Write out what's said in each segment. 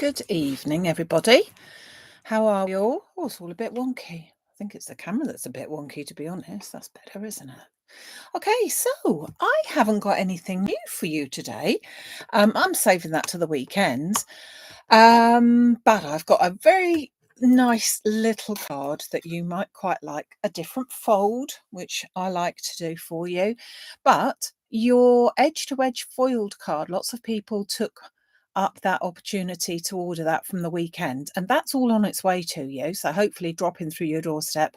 Good evening, everybody. How are you all? Oh, it's all a bit wonky. I think it's the camera that's a bit wonky, to be honest. That's better, isn't it? Okay, so I haven't got anything new for you today. I'm saving that to the weekend. But I've got a very nice little card that you might quite like, a different fold, which I like to do for you. But your edge-to-edge foiled card, lots of people took up that opportunity to order that from the weekend, and that's all on its way to you. So hopefully dropping through your doorstep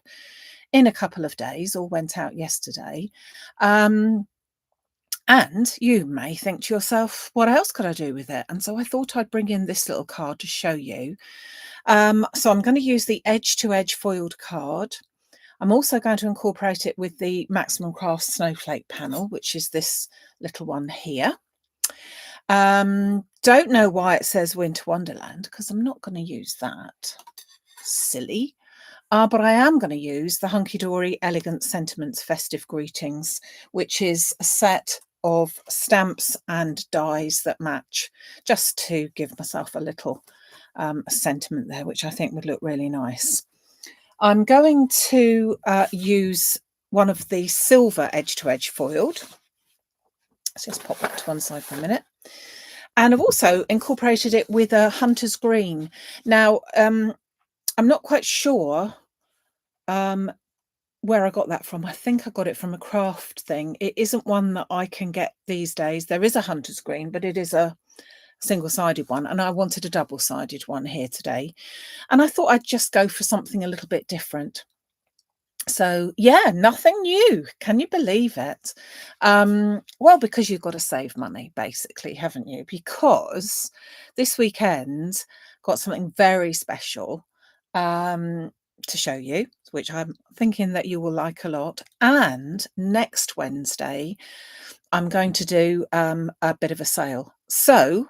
in a couple of days, or went out yesterday. And you may think to yourself, what else could I do with it? And so I thought I'd bring in this little card to show you. So I'm going to use the edge-to-edge foiled card. I'm also going to incorporate it with the Maximum Craft Snowflake panel, which is this little one here. Don't know why it says Winter Wonderland, because I'm not going to use that. Silly. But I am going to use the Hunky Dory Elegant Sentiments Festive Greetings, which is a set of stamps and dies that match, just to give myself a little sentiment there, which I think would look really nice. I'm going to use one of the silver edge-to-edge foiled. Let's just pop that to one side for a minute. And I've also incorporated it with a Hunter's Green. Now, I'm not quite sure where I got that from. I think I got it from a craft thing. It isn't one that I can get these days. There is a Hunter's Green, but it is a single-sided one, and I wanted a double-sided one here today. And I thought I'd just go for something a little bit different. So yeah, nothing new. Can you believe it? Well, because you've got to save money, basically, haven't you? Because this weekend got something very special to show you, which I'm thinking that you will like a lot. And next Wednesday, I'm going to do a bit of a sale. So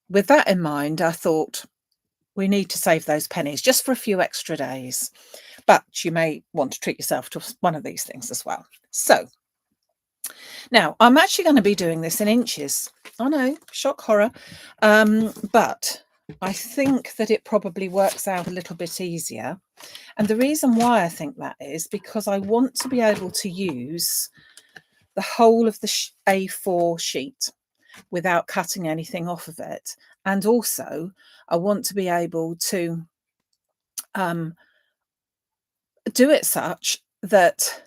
with that in mind, I thought we need to save those pennies just for a few extra days. But you may want to treat yourself to one of these things as well. So now I'm actually going to be doing this in inches. I know, shock horror. But I think that it probably works out a little bit easier. And the reason why I think that is because I want to be able to use the whole of the A4 sheet without cutting anything off of it. And also I want to be able to do it such that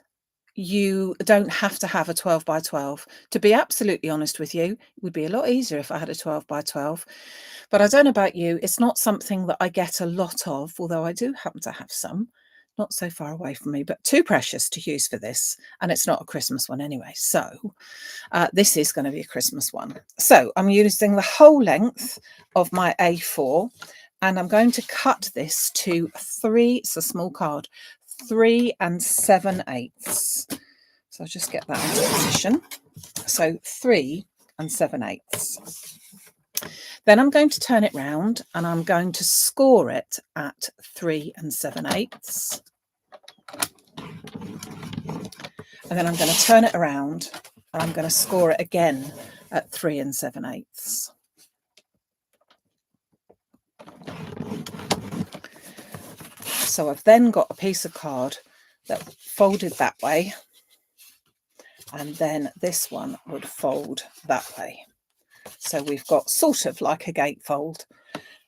you don't have to have a 12 by 12. To be absolutely honest with you, it would be a lot easier if I had a 12 by 12. But I don't know about you, it's not something that I get a lot of, although I do happen to have some, not so far away from me, but too precious to use for this. And it's not a Christmas one anyway. So this is going to be a Christmas one. So I'm using the whole length of my A4, and I'm going to cut this to 3, it's a small card, 3 7/8. So I'll just get that into position. So 3 7/8. Then I'm going to turn it round and I'm going to score it at 3 7/8. And then I'm going to turn it around and I'm going to score it again at 3 7/8. So I've then got a piece of card that folded that way, and then this one would fold that way. So we've got sort of like a gatefold,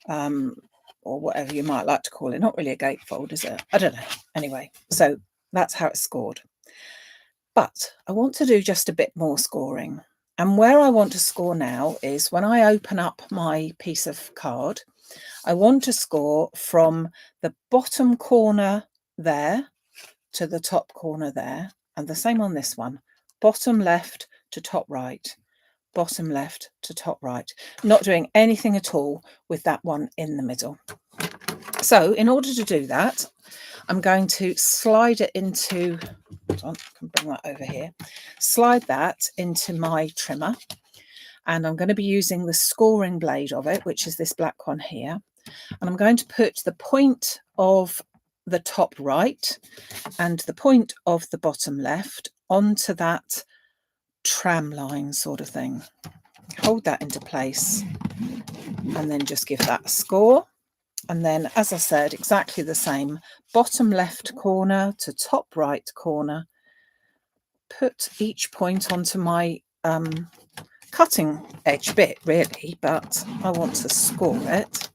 or whatever you might like to call it. Not really a gatefold, is it? I don't know. Anyway, so that's how it's scored. But I want to do just a bit more scoring. And where I want to score now is when I open up my piece of card, I want to score from the bottom corner there to the top corner there, and the same on this one, bottom left to top right, bottom left to top right, not doing anything at all with that one in the middle. So in order to do that, I'm going to slide it into, hold on, I can bring that over here, slide that into my trimmer, and I'm going to be using the scoring blade of it, which is this black one here. And I'm going to put the point of the top right and the point of the bottom left onto that tram line sort of thing. Hold that into place and then just give that a score. And then, as I said, exactly the same, bottom left corner to top right corner. Put each point onto my cutting edge bit, really, but I want to score it.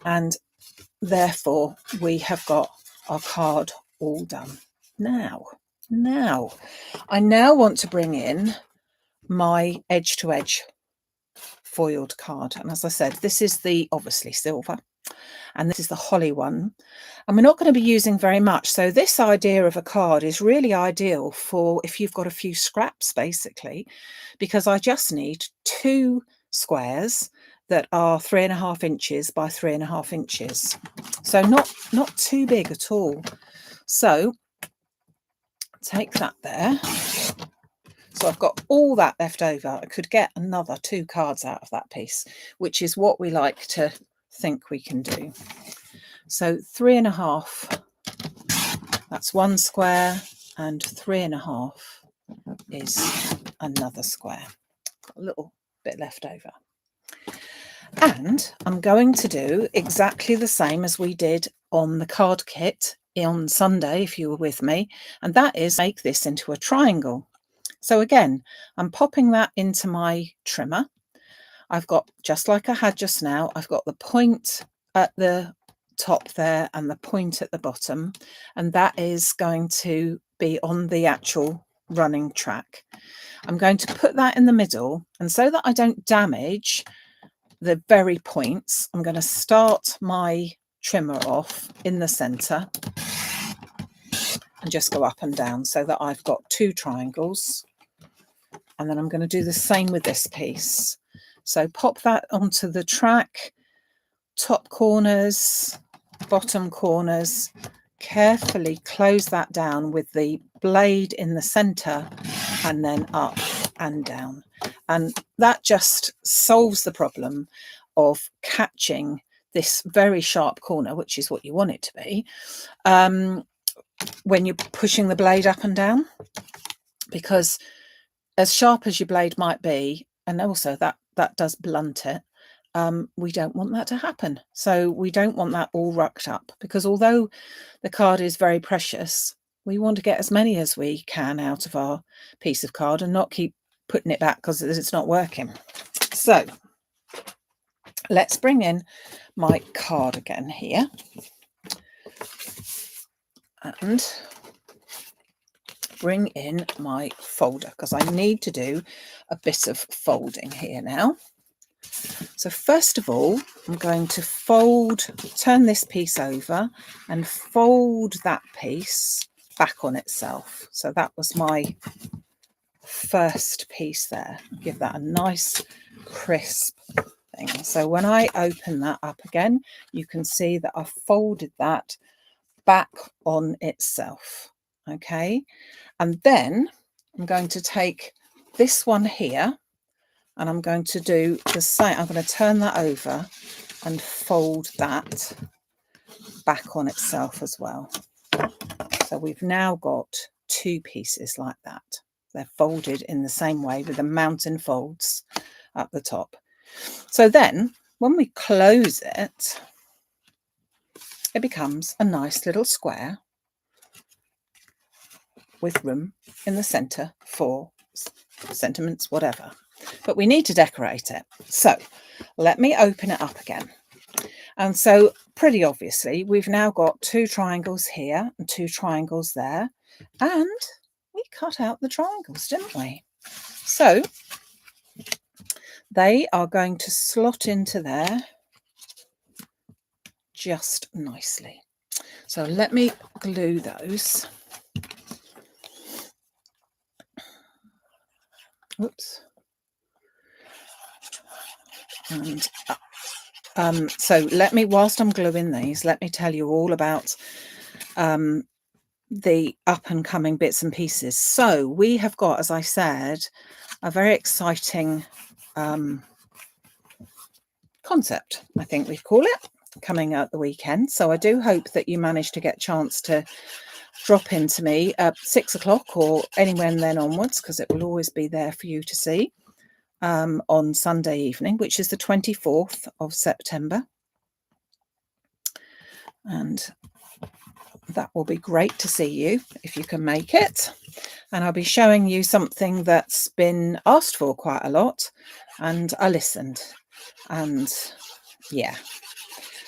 And therefore, we have got our card all done. Now, I now want to bring in my edge-to-edge foiled card. And as I said, this is the obviously silver, and this is the holly one. And we're not going to be using very much. So this idea of a card is really ideal for if you've got a few scraps, basically, because I just need 2 squares that are 3.5 inches by 3.5 inches. So not too big at all. So take that there. So I've got all that left over. I could get another 2 cards out of that piece, which is what we like to think we can do. So 3.5, that's 1 square, and 3.5 is another square. Got a little bit left over. And I'm going to do exactly the same as we did on the card kit on Sunday, if you were with me, and that is make this into a triangle. So again, I'm popping that into my trimmer. I've got, just like I had just now, I've got the point at the top there and the point at the bottom, and that is going to be on the actual running track. I'm going to put that in the middle, and so that I don't damage the very points, I'm going to start my trimmer off in the center and just go up and down so that I've got 2 triangles. And then I'm going to do the same with this piece. So pop that onto the track, top corners, bottom corners, carefully close that down with the blade in the center, and then up and down. And that just solves the problem of catching this very sharp corner, which is what you want it to be, when you're pushing the blade up and down, because as sharp as your blade might be, and also that does blunt it, we don't want that to happen. So we don't want that all rucked up, because although the card is very precious, we want to get as many as we can out of our piece of card and not keep putting it back because it's not working. So let's bring in my card again here. And bring in my folder, because I need to do a bit of folding here now. So first of all, I'm going to turn this piece over and fold that piece back on itself. So that was my first piece there. Give that a nice crisp thing. So when I open that up again, you can see that I've folded that back on itself. Okay, and then I'm going to take this one here and I'm going to do the same. I'm going to turn that over and fold that back on itself as well. So we've now got 2 pieces like that. They're folded in the same way with the mountain folds at the top. So then when we close it, it becomes a nice little square with room in the center for sentiments, whatever. But we need to decorate it. So let me open it up again. And so pretty obviously, we've now got 2 triangles here and 2 triangles there. And we cut out the triangles, didn't we? So they are going to slot into there just nicely. So let me glue those. Oops. And so let me, whilst I'm gluing these, let me tell you all about the up and coming bits and pieces. So we have got, as I said, a very exciting concept, I think we call it, coming out the weekend. So I do hope that you manage to get a chance to drop into me at 6 o'clock or anywhere then onwards, because it will always be there for you to see. on Sunday evening, which is the 24th of September. And that will be great to see you if you can make it. And I'll be showing you something that's been asked for quite a lot, and I listened. And yeah,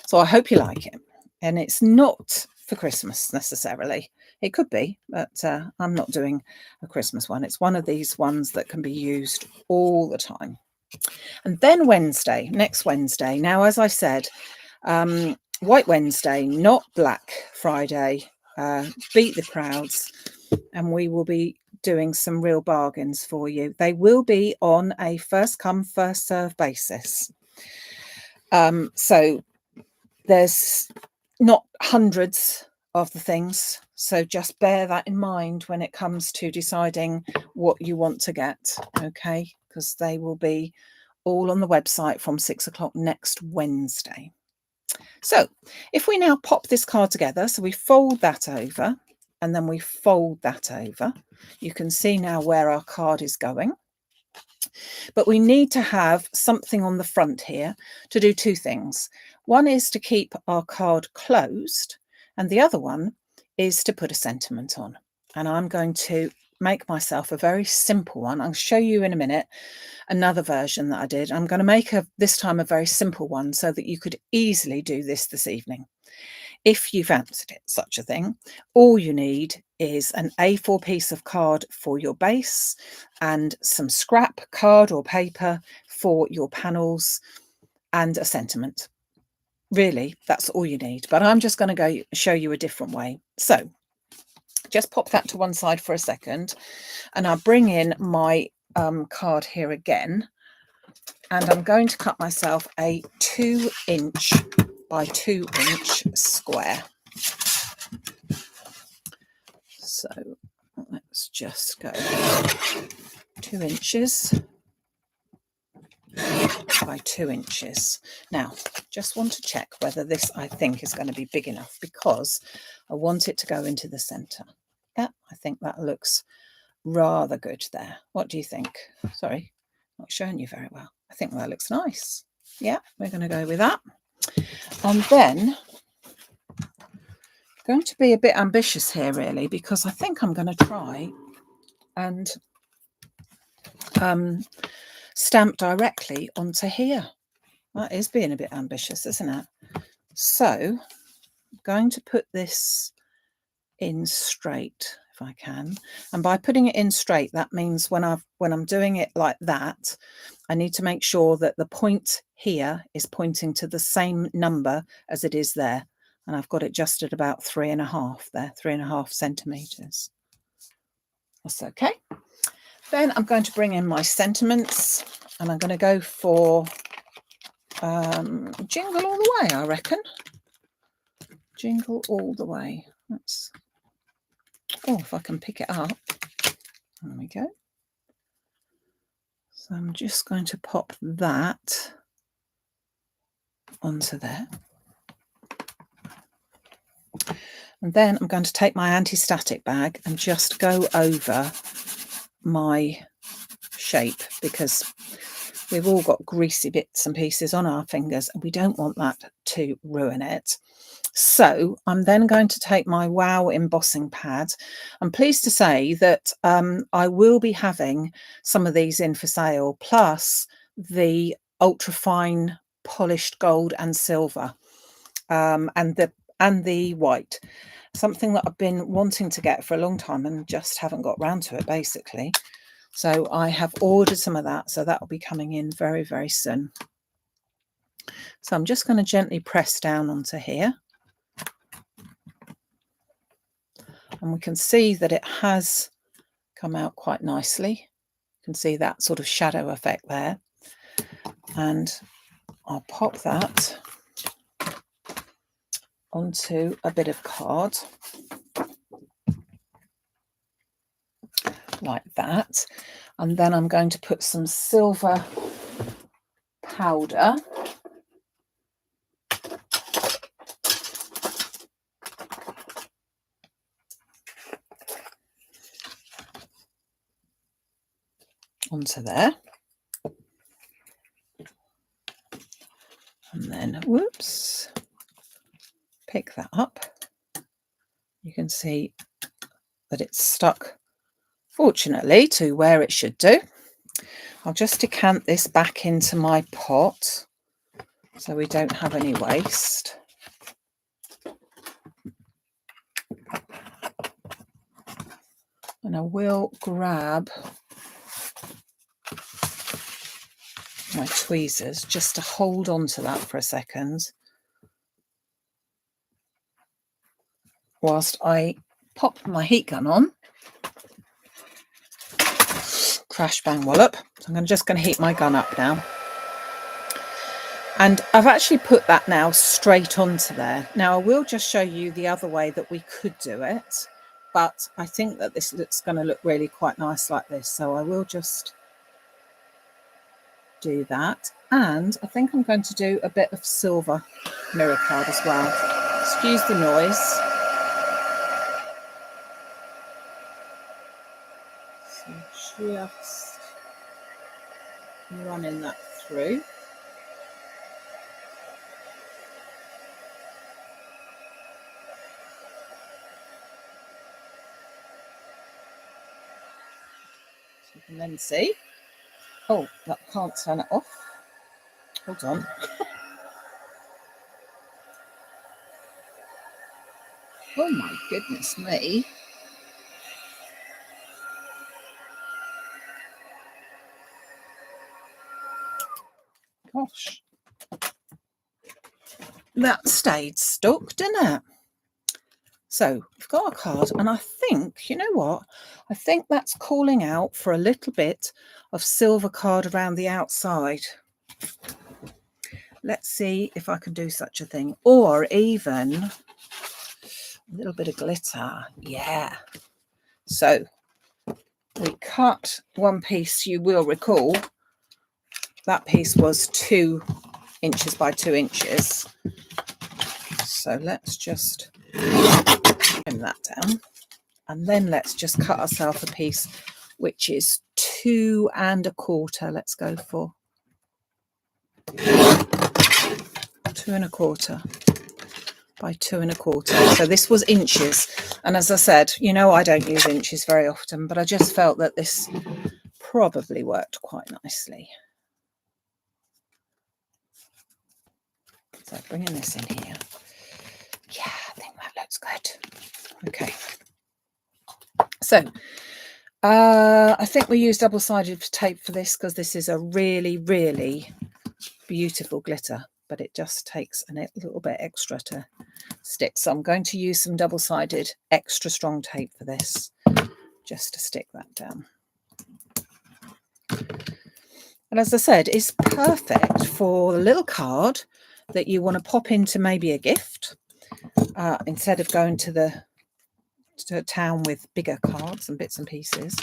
so I hope you like it. And it's not for Christmas necessarily. It could be, but I'm not doing a Christmas one. It's one of these ones that can be used all the time. And then Wednesday, next Wednesday. Now, as I said, White Wednesday, not Black Friday. Beat the crowds, and we will be doing some real bargains for you. They will be on a first come, first serve basis. So there's not hundreds of the things. So just bear that in mind when it comes to deciding what you want to get. Okay, because they will be all on the website from 6 o'clock next Wednesday. So if we now pop this card together, so we fold that over and then we fold that over, you can see now where our card is going. But we need to have something on the front here to do two things. One is to keep our card closed, and the other one is to put a sentiment on. And I'm going to make myself a very simple one. I'll show you in a minute another version that I did. I'm going to make this time a very simple one so that you could easily do this evening. If you fancied it, such a thing, all you need is an A4 piece of card for your base and some scrap card or paper for your panels and a sentiment. Really, that's all you need. But I'm just going to go show you a different way. So just pop that to one side for a second, and I'll bring in my card here again, and I'm going to cut myself a 2-inch by 2-inch square. So let's just go 2 inches by 2 inches. Now, just want to check whether this, I think, is going to be big enough, because I want it to go into the center. Yeah, I think that looks rather good there. What do you think? Sorry, not showing you very well. I think that looks nice. Yeah, we're going to go with that. And then I'm going to be a bit ambitious here, really, because I think I'm going to try and stamp directly onto here. That is being a bit ambitious, isn't it? So I'm going to put this in straight if I can, and by putting it in straight, that means when I'm doing it like that, I need to make sure that the point here is pointing to the same number as it is there, and I've got it just at about 3.5 there, 3.5 centimeters. That's okay. Then I'm going to bring in my sentiments, and I'm going to go for Jingle All the Way, I reckon. Jingle All the Way. That's, oh, if I can pick it up. There we go. So I'm just going to pop that onto there. And then I'm going to take my anti-static bag and just go over my shape, because we've all got greasy bits and pieces on our fingers and we don't want that to ruin it. So I'm then going to take my Wow embossing pad. I'm pleased to say that I will be having some of these in for sale, plus the ultra fine polished gold and silver, and the white. Something that I've been wanting to get for a long time and just haven't got round to it, basically. So I have ordered some of that, so that will be coming in very, very soon. So I'm just going to gently press down onto here. And we can see that it has come out quite nicely. You can see that sort of shadow effect there. And I'll pop that onto a bit of card like that. And then I'm going to put some silver powder onto there. And then, whoops, pick that up. You can see that it's stuck, fortunately, to where it should do. I'll just decant this back into my pot so we don't have any waste. And I will grab my tweezers just to hold on to that for a second whilst I pop my heat gun on. Crash, bang, wallop. So I'm just going to heat my gun up now. And I've actually put that now straight onto there. Now I will just show you the other way that we could do it, but I think that this looks going to look really quite nice like this. So I will just do that. And I think I'm going to do a bit of silver mirror card as well. Excuse the noise. So just running that through. So you can then see. Oh, that can't turn it off. Hold on. Oh my goodness me. Gosh. That stayed stuck, didn't it? So we've got a card, and I think, you know what? I think that's calling out for a little bit of silver card around the outside. Let's see if I can do such a thing, or even a little bit of glitter. Yeah. So we cut one piece. You will recall that piece was 2 inches by 2 inches. So let's just trim that down, and then let's just cut ourselves a piece which is 2 1/4. Let's go for 2 1/4 by 2 1/4. So this was inches, and as I said, you know, I don't use inches very often, but I just felt that this probably worked quite nicely. So bringing this in here. Yeah, I think that looks good. Okay. So I think we use double-sided tape for this because this is a really, really beautiful glitter, but it just takes a little bit extra to stick. So I'm going to use some double-sided extra strong tape for this, just to stick that down. And as I said, it's perfect for a little card that you want to pop into maybe a gift instead of going to a town with bigger cards and bits and pieces.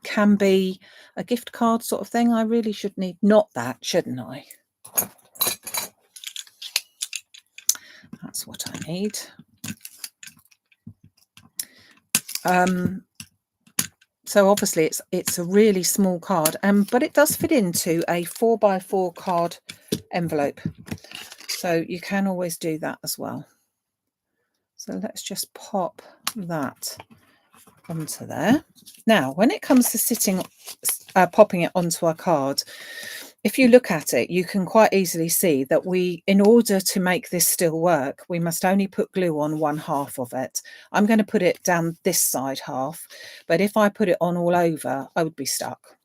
Can be a gift card sort of thing. I really should need not that, shouldn't I? That's what I need. So obviously it's a really small card, but it does fit into a 4x4 card envelope. So you can always do that as well. So let's just pop that onto there. Now, when it comes to popping it onto a card, if you look at it, you can quite easily see that in order to make this still work, we must only put glue on 1/2 of it. I'm going to put it down this side half, but if I put it on all over, I would be stuck.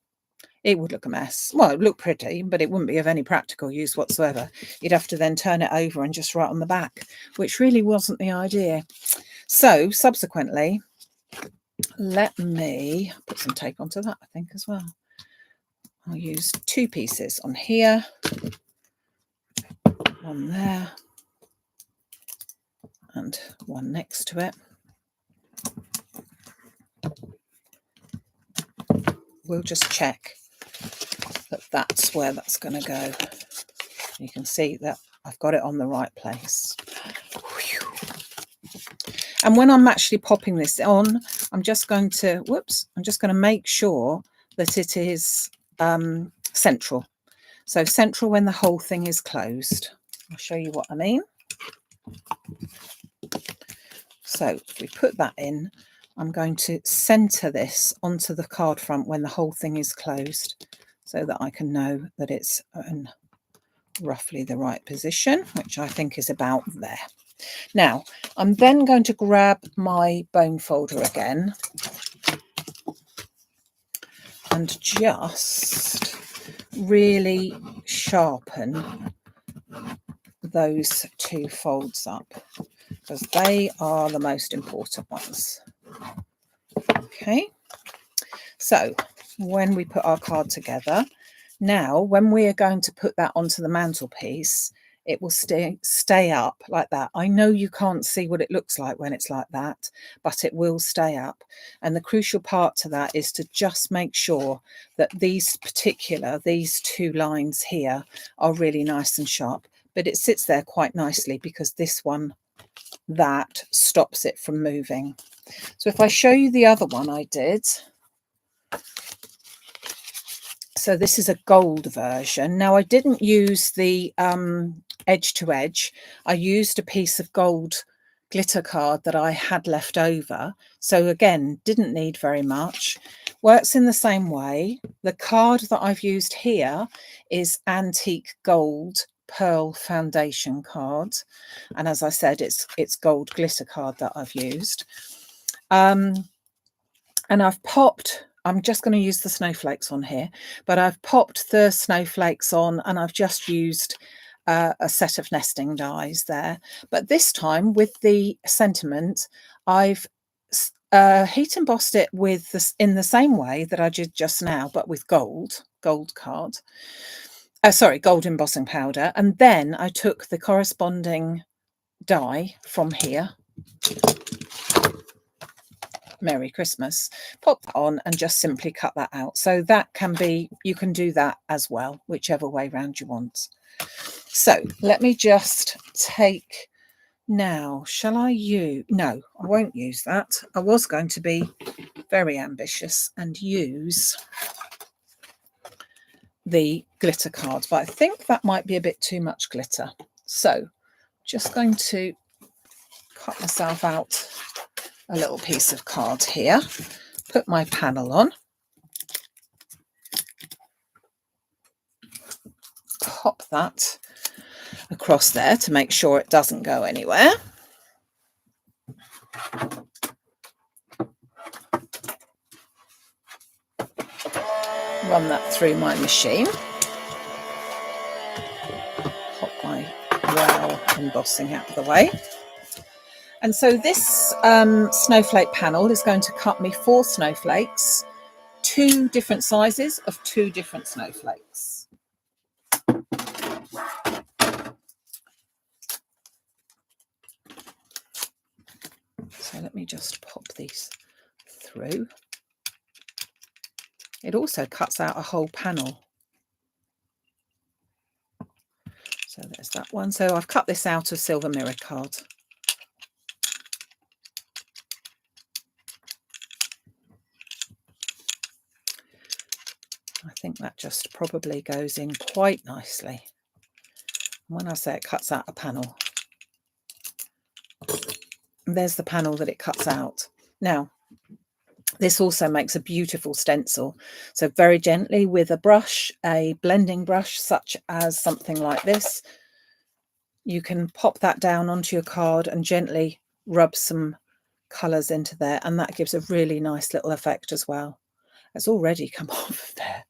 It would look a mess. Well, it would look pretty, but it wouldn't be of any practical use whatsoever. You'd have to then turn it over and just write on the back, which really wasn't the idea. So subsequently, let me put some tape onto that, I think, as well. I'll use 2 pieces on here, one there, and one next to it. We'll just check that that's where that's going to go. You can see that I've got it on the right place. And when I'm actually popping this on, I'm just going to make sure that it is central. So central when the whole thing is closed. I'll show you what I mean. So if we put that in, I'm going to center this onto the card front when the whole thing is closed, so that I can know that it's in roughly the right position, which I think is about there. Now, I'm then going to grab my bone folder again and just really sharpen those two folds up, because they are the most important ones. Okay, so when we put our card together, now when we are going to put that onto the mantelpiece, it will stay up like that. I know you can't see what it looks like when it's like that, but it will stay up. And the crucial part to that is to just make sure that these two lines here are really nice and sharp. But it sits there quite nicely because this one, that stops it from moving. So if I show you the other one I did, so this is a gold version. Now I didn't use the edge to edge. I used a piece of gold glitter card that I had left over. So again, didn't need very much. Works in the same way. The card that I've used here is antique gold pearl foundation card, and as I said, it's gold glitter card that I've used. And I've popped, I'm just going to use the snowflakes on here, but I've popped the snowflakes on, and I've just used a set of nesting dies there. But this time with the sentiment, I've heat embossed it with this in the same way that I did just now, but with gold card. Gold embossing powder. And then I took the corresponding die from here, Merry Christmas, pop that on and just simply cut that out. So that can be, you can do that as well, whichever way round you want. So let me just take, now, shall I use, no, I won't use that. I was going to be very ambitious and use the glitter cards, but I think that might be a bit too much glitter. So just going to cut myself out a little piece of card here, put my panel on, pop that across there to make sure it doesn't go anywhere. Run that through my machine. Pop my well embossing out of the way. And so this snowflake panel is going to cut me 4 snowflakes, 2 different sizes of 2 different snowflakes. So let me just pop these through. It also cuts out a whole panel. So there's that one. So I've cut this out of silver mirror card. I think that just probably goes in quite nicely. When I say it cuts out a panel, there's the panel that it cuts out. Now, this also makes a beautiful stencil. So very gently with a brush, a blending brush, such as something like this, you can pop that down onto your card and gently rub some colours into there. And that gives a really nice little effect as well. It's already come off of there.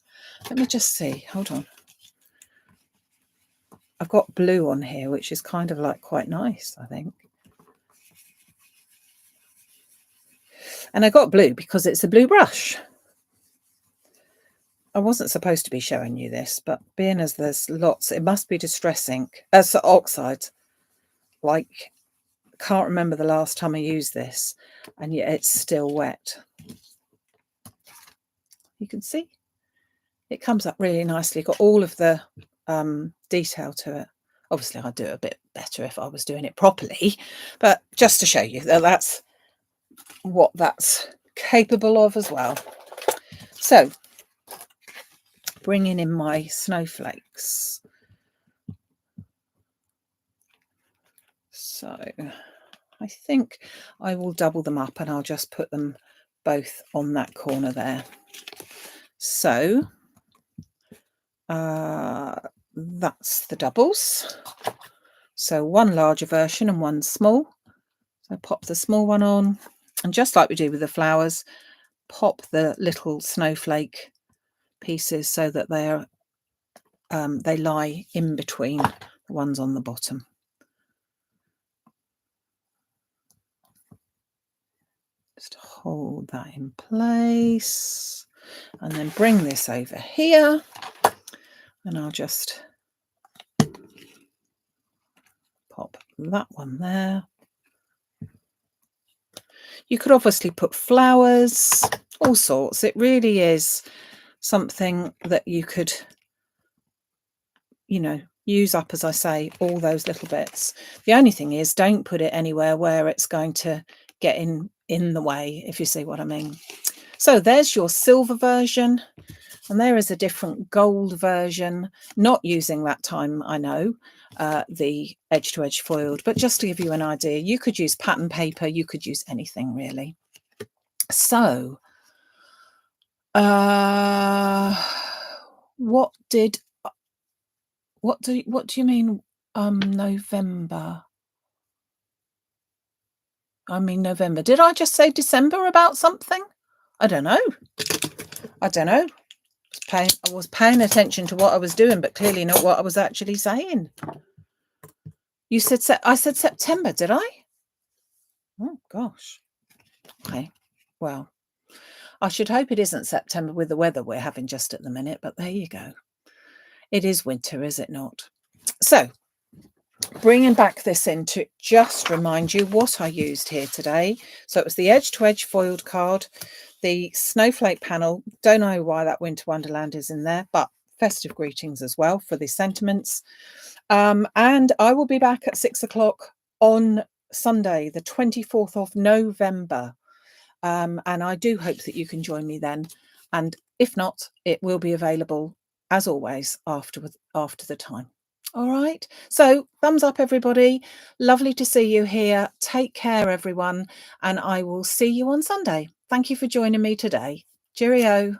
Let me just see, hold on. I've got blue on here, which is kind of like quite nice, I think. And I got blue because it's a blue brush. I wasn't supposed to be showing you this, but being as there's lots, it must be distress ink, oxide. Like, can't remember the last time I used this, and yet it's still wet. You can see it comes up really nicely. Got all of the detail to it. Obviously, I'd do it a bit better if I was doing it properly, but just to show you that that's what that's capable of as well. So bringing in my snowflakes. So I think I will double them up and I'll just put them both on that corner there. So that's the doubles. So one larger version and one small. So pop the small one on, and just like we do with the flowers, pop the little snowflake pieces so that they lie in between the ones on the bottom. Just hold that in place and then bring this over here, and I'll just pop that one there. You could obviously put flowers, all sorts. It really is something that you could, use up, as I say, all those little bits. The only thing is, don't put it anywhere where it's going to get in the way, if you see what I mean. So there's your silver version, and there is a different gold version, not using that time, I know, the edge-to-edge foiled, but just to give you an idea, you could use pattern paper, you could use anything really. So what do you mean November? I mean November. Did I just say December about something? I don't know. I was paying attention to what I was doing, but clearly not what I was actually saying. You said I said September, did I? Oh gosh. Okay. Well, I should hope it isn't September with the weather we're having just at the minute, but there you go. It is winter, is it not? So, bringing back this in to just remind you what I used here today. So it was the edge-to-edge foiled card, the snowflake panel. Don't know why that Winter Wonderland is in there, but festive greetings as well for the sentiments. And I will be back at 6 o'clock on Sunday, the 24th of November. And I do hope that you can join me then. And if not, it will be available, as always, after the time. All right. So thumbs up, everybody. Lovely to see you here. Take care, everyone. And I will see you on Sunday. Thank you for joining me today. Cheerio.